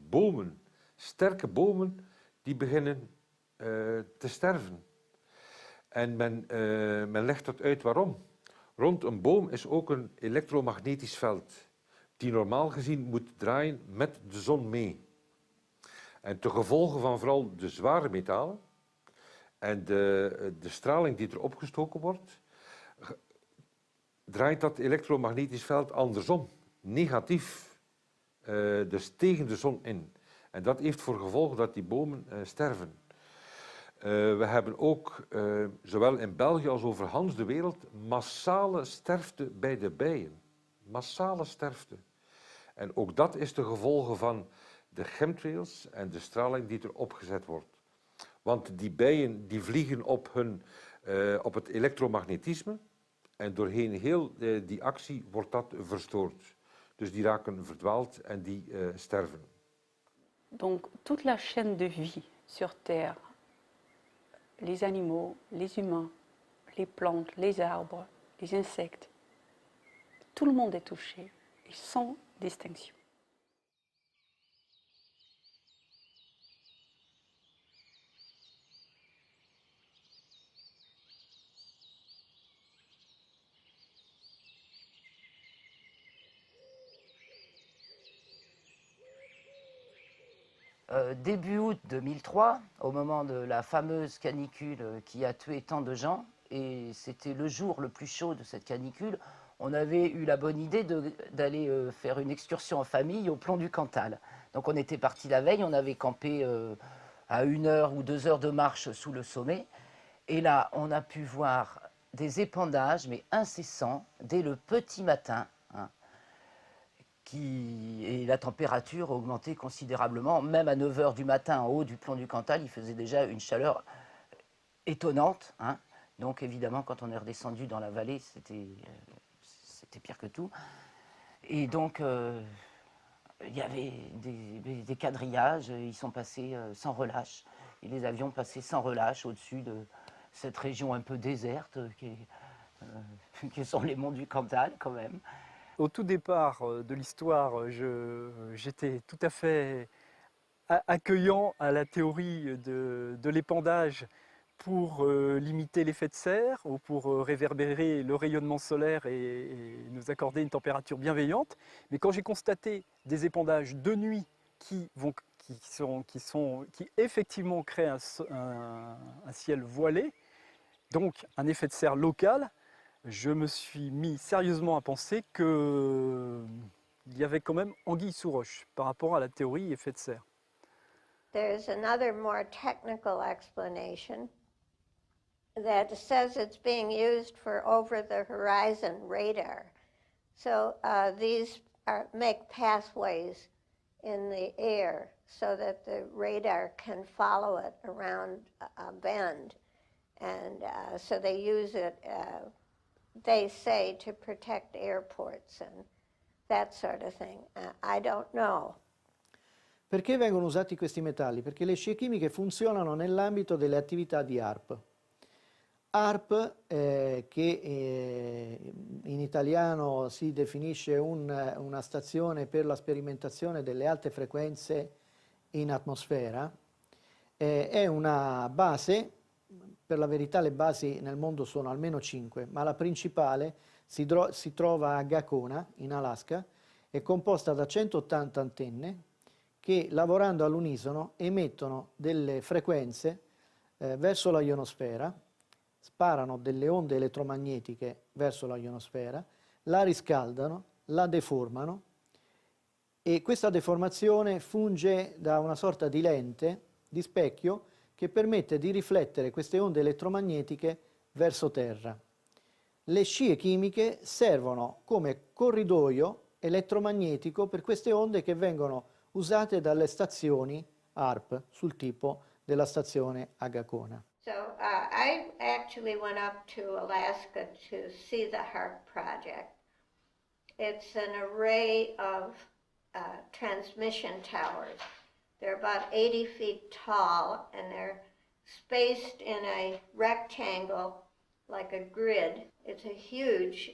[SPEAKER 1] Bomen, sterke bomen, die beginnen te sterven. En men legt dat uit waarom. Rond een boom is ook een elektromagnetisch veld, die normaal gezien moet draaien met de zon mee. En ten gevolge van vooral de zware metalen en de straling die er opgestoken wordt, draait dat elektromagnetisch veld andersom, negatief, dus tegen de zon in. En dat heeft voor gevolg dat die bomen sterven. We hebben ook, zowel in België als over Hans de wereld, massale sterfte bij de bijen. Massale sterfte. En ook dat is de gevolgen van de chemtrails en de straling die er opgezet wordt. Want die bijen die vliegen op het elektromagnetisme en doorheen heel die actie wordt dat verstoord. Dus die raken verdwaald en die sterven.
[SPEAKER 15] Donc toute la chaîne de vie sur Terre, les animaux, les humains, les plantes, les arbres, les insectes, tout le monde est touché, et sans distinction.
[SPEAKER 5] Début août 2003, au moment de la fameuse canicule qui a tué tant de gens, et c'était le jour le plus chaud de cette canicule, on avait eu la bonne idée d'aller faire une excursion en famille au Plomb du Cantal. Donc on était parti la veille, on avait campé à 1 heure ou 2 heures de marche sous le sommet, et là on a pu voir des épandages, mais incessants, dès le petit matin, hein, et la température a augmenté considérablement. Même à 9 h du matin, en haut du Plomb du Cantal, il faisait déjà une chaleur étonnante, hein. Donc évidemment, quand on est redescendu dans la vallée, c'était pire que tout. Et donc, il y avait des quadrillages, ils sont passés sans relâche. Et les avions passaient sans relâche au-dessus de cette région un peu déserte, qui sont les monts du Cantal quand même.
[SPEAKER 12] Au tout départ de l'histoire, j'étais tout à fait accueillant à la théorie de l'épandage pour limiter l'effet de serre ou pour réverbérer le rayonnement solaire et nous accorder une température bienveillante. Mais quand j'ai constaté des épandages de nuit qui effectivement créent un ciel voilé, donc un effet de serre local, je me suis mis sérieusement à penser qu'il y avait quand même anguille sous roche par rapport à la théorie effet de serre.
[SPEAKER 2] There's another more technical explanation that says it's being used for over-the-horizon radar. So these make pathways in the air so that the radar can follow it around a bend. And so they use it, they say, to protect airports and that sort of thing. I don't know.
[SPEAKER 11] Perché vengono usati questi metalli? Perché le scie chimiche funzionano nell'ambito delle attività di HAARP. HAARP, che in italiano si definisce una stazione per la sperimentazione delle alte frequenze in atmosfera, è una base, per la verità le basi nel mondo sono almeno 5, ma la principale si trova a Gakona, in Alaska, è composta da 180 antenne che lavorando all'unisono emettono delle frequenze verso la ionosfera, sparano delle onde elettromagnetiche verso la ionosfera, la riscaldano, la deformano e questa deformazione funge da una sorta di lente, di specchio, che permette di riflettere queste onde elettromagnetiche verso terra. Le scie chimiche servono come corridoio elettromagnetico per queste onde che vengono usate dalle stazioni HAARP sul tipo della stazione a Gakona.
[SPEAKER 2] So I actually went up to Alaska to see the HAARP project. It's an array of transmission towers. They're about 80 feet tall and they're spaced in a rectangle like a grid. It's a huge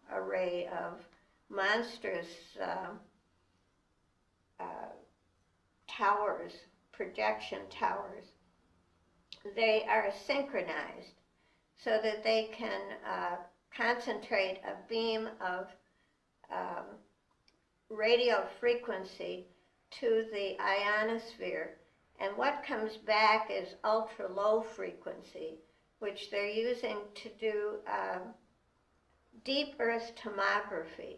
[SPEAKER 2] array of monstrous towers, projection towers. They are synchronized so that they can concentrate a beam of radio frequency to the ionosphere, and what comes back is ultra low frequency, which they're using to do deep earth tomography.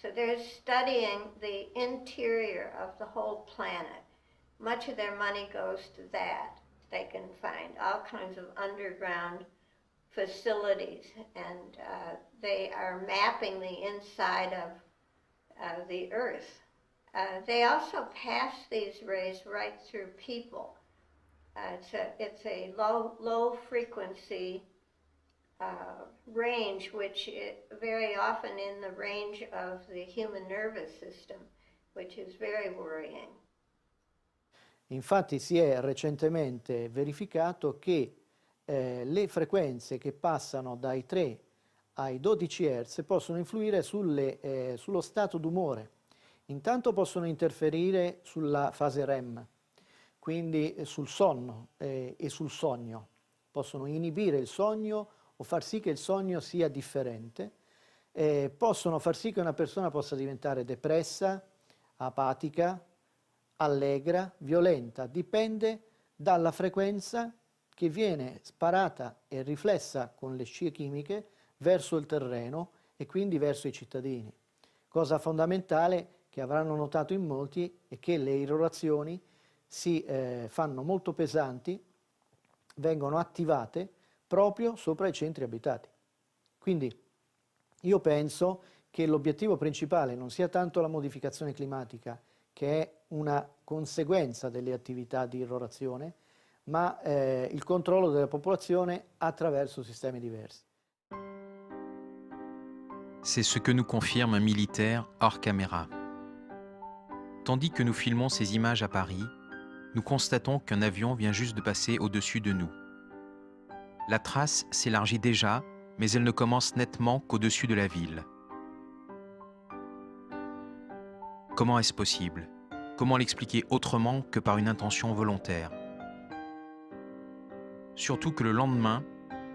[SPEAKER 2] So they're studying the interior of the whole planet. Much of their money goes to that. They can find all kinds of underground facilities, and they are mapping the inside of the earth. They also pass these rays right through people. It's a low frequency range, which very often in the range of the human nervous system, which is very worrying.
[SPEAKER 11] Infatti si è recentemente verificato che le frequenze che passano dai 3 ai 12 Hz possono influire sullo stato d'umore. Intanto possono interferire sulla fase REM, quindi sul sonno e sul sogno. Possono inibire il sogno o far sì che il sogno sia differente. Possono far sì che una persona possa diventare depressa, apatica, allegra, violenta. Dipende dalla frequenza che viene sparata e riflessa con le scie chimiche verso il terreno e quindi verso i cittadini. Cosa fondamentale che avranno notato in molti è che le irrorazioni si fanno molto pesanti, vengono attivate proprio sopra i centri abitati. Quindi io penso che l'obiettivo principale non sia tanto la modificazione climatica, che è una conseguenza delle attività di irrorazione, ma il controllo della popolazione attraverso sistemi diversi.
[SPEAKER 9] C'est ce que nous confirme un militaire hors caméra. Tandis que nous filmons ces images à Paris, nous constatons qu'un avion vient juste de passer au-dessus de nous. La trace s'élargit déjà, mais elle ne commence nettement qu'au-dessus de la ville. Comment est-ce possible? Comment l'expliquer autrement que par une intention volontaire? Surtout que le lendemain,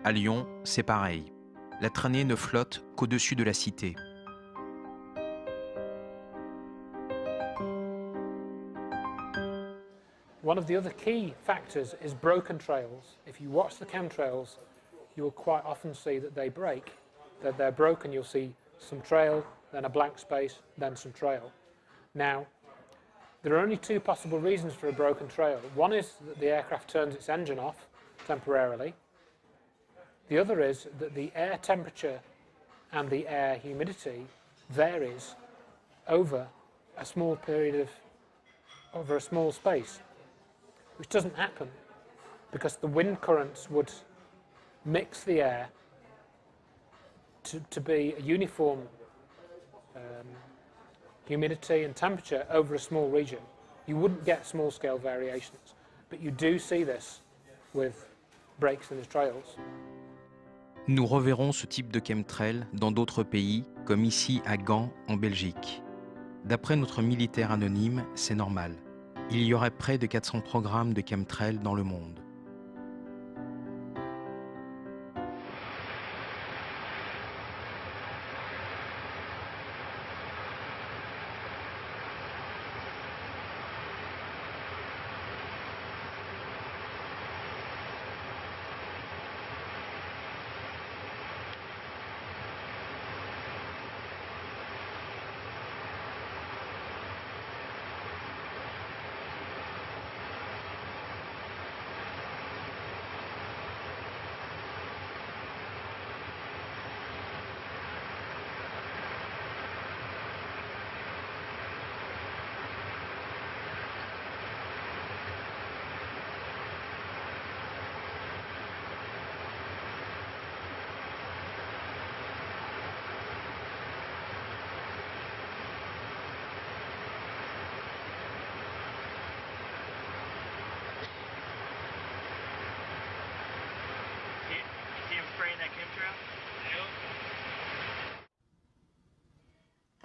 [SPEAKER 9] à Lyon, c'est pareil. La traînée ne flotte qu'au-dessus de la cité.
[SPEAKER 4] One of the other key factors is broken trails. If you watch the chemtrails, you'll quite often see that they break, that they're broken. You'll see some trail, then a blank space, then some trail. Now, there are only two possible reasons for a broken trail. One is that the aircraft turns its engine off temporarily. The other is that the air temperature and the air humidity varies over a small period of, over a small space, which doesn't happen because the wind currents would mix the air to be a uniform humidity and temperature over a small region. You wouldn't get small-scale variations, but you do see this with breaks in the trails.
[SPEAKER 9] Nous reverrons ce type de chemtrail dans d'autres pays, comme ici à Gand, en Belgique. D'après notre militaire anonyme, c'est normal. Il y aurait près de 400 programmes de chemtrail dans le monde.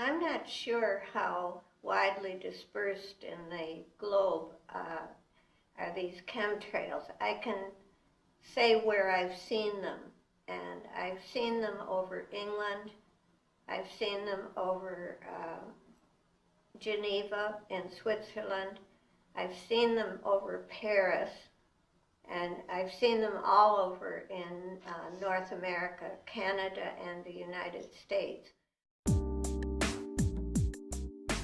[SPEAKER 2] I'm not sure how widely dispersed in the globe are these chemtrails. I can say where I've seen them, and I've seen them over England. I've seen them over Geneva in Switzerland. I've seen them over Paris, and I've seen them all over in North America, Canada, and the United States.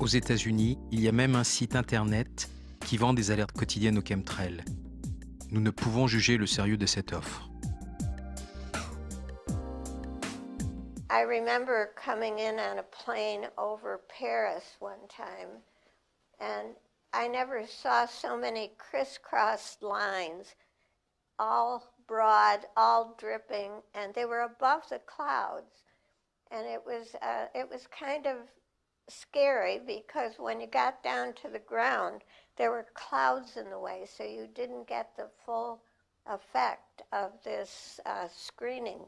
[SPEAKER 9] Aux États-Unis, il y a même un site internet qui vend des alertes quotidiennes aux chemtrails. Nous ne pouvons juger le sérieux de cette offre.
[SPEAKER 2] I remember coming in on a plane over Paris one time, and I never saw so many crisscrossed lines, all broad, all dripping, and they were above the clouds. And it was kind of scary because when you got down to the ground, there were clouds in the way, so you didn't get the full effect of this screening.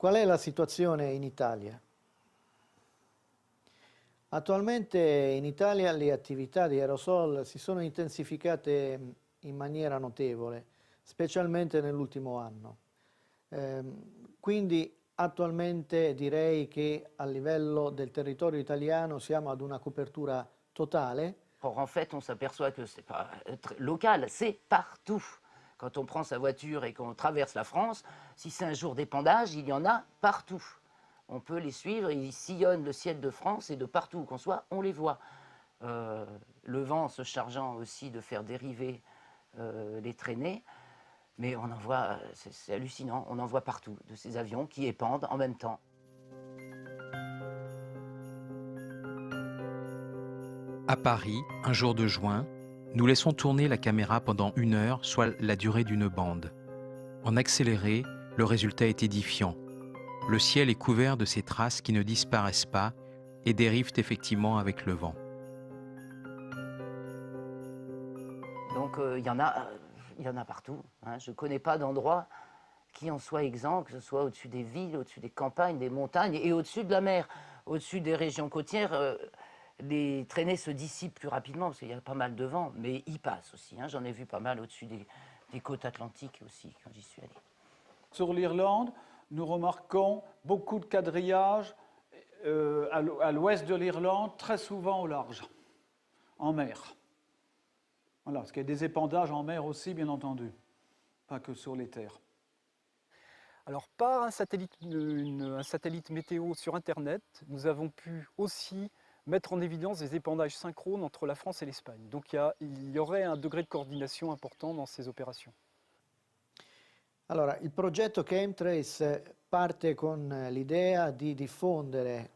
[SPEAKER 11] Qual è la situazione in Italia? Attualmente in Italia le attività di aerosol si sono intensificate in maniera notevole, specialmente nell'ultimo anno. Quindi attualmente direi che a livello del territorio italiano siamo ad una copertura totale.
[SPEAKER 5] Or, en fait, on s'aperçoit que c'est pas local, c'est partout. Quand on prend sa voiture et qu'on traverse la France, si c'est un jour d'épandage, il y en a partout. On peut les suivre, ils sillonnent le ciel de France et de partout où qu'on soit, on les voit. Le vent se chargeant aussi de faire dériver les traînées, mais on en voit, c'est hallucinant, on en voit partout, de ces avions qui épandent en même temps.
[SPEAKER 9] À Paris, un jour de juin, nous laissons tourner la caméra pendant 1 heure, soit la durée d'une bande. En accéléré, le résultat est édifiant. Le ciel est couvert de ces traces qui ne disparaissent pas et dérivent effectivement avec le vent.
[SPEAKER 5] Donc il y en a partout. Hein. Je ne connais pas d'endroit qui en soit exempt, que ce soit au-dessus des villes, au-dessus des campagnes, des montagnes et au-dessus de la mer. Au-dessus des régions côtières, les traînées se dissipent plus rapidement parce qu'il y a pas mal de vent, mais ils passent aussi. Hein. J'en ai vu pas mal au-dessus des côtes atlantiques aussi quand j'y suis allé.
[SPEAKER 8] Sur l'Irlande, nous remarquons beaucoup de quadrillage à l'ouest de l'Irlande, très souvent au large, en mer. Voilà, parce qu'il y a des épandages en mer aussi, bien entendu, pas que sur les terres.
[SPEAKER 12] Alors, par un satellite météo sur Internet, nous avons pu aussi mettre en évidence des épandages synchrones entre la France et l'Espagne. Donc il y aurait un degré de coordination important dans ces opérations.
[SPEAKER 11] Allora, il progetto Chemtrace parte con l'idea di diffondere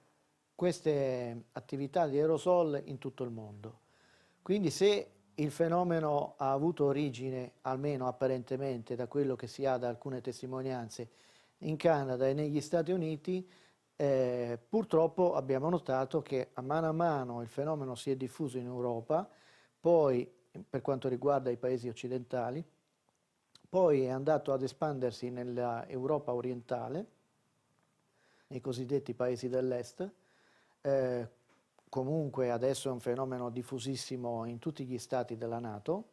[SPEAKER 11] queste attività di aerosol in tutto il mondo. Quindi se il fenomeno ha avuto origine, almeno apparentemente, da quello che si ha da alcune testimonianze, in Canada e negli Stati Uniti, purtroppo abbiamo notato che a mano il fenomeno si è diffuso in Europa, poi per quanto riguarda i paesi occidentali, poi è andato ad espandersi nella Europa orientale, nei cosiddetti paesi dell'est, comunque adesso è un fenomeno diffusissimo in tutti gli stati della NATO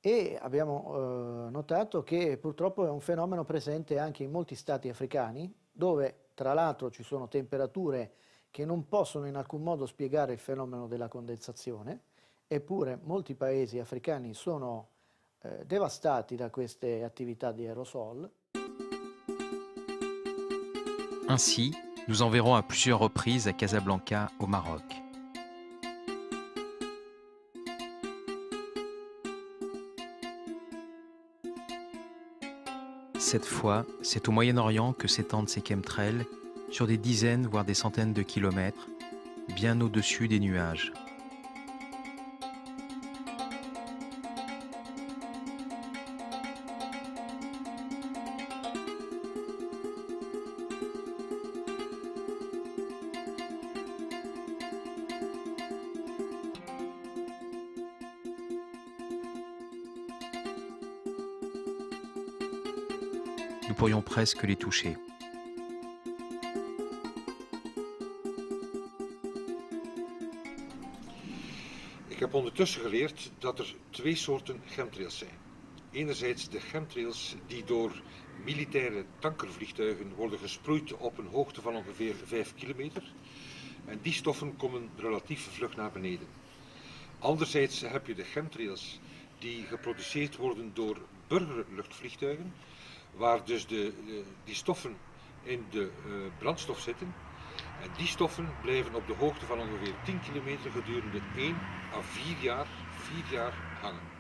[SPEAKER 11] e abbiamo notato che purtroppo è un fenomeno presente anche in molti stati africani, dove tra l'altro ci sono temperature che non possono in alcun modo spiegare il fenomeno della condensazione, eppure molti paesi africani sono devastati da queste attività di aerosol.
[SPEAKER 9] Ainsi, nous enverrons à plusieurs reprises à Casablanca, au Maroc. Cette fois, c'est au Moyen-Orient que s'étendent ces chemtrails, sur des dizaines, voire des centaines de kilomètres, bien au-dessus des nuages. Nous pourrions presque les toucher.
[SPEAKER 1] Ik heb ondertussen geleerd dat er 2 soorten chemtrails zijn. Enerzijds de chemtrails die door militaire tankervliegtuigen worden gesproeid op een hoogte van ongeveer 5 kilometer. En die stoffen komen relatief vlug naar beneden. Anderzijds heb je de chemtrails die geproduceerd worden door burgerluchtvliegtuigen, waar dus die stoffen in de brandstof zitten. En die stoffen blijven op de hoogte van ongeveer 10 kilometer gedurende 1 à 4 jaar hangen.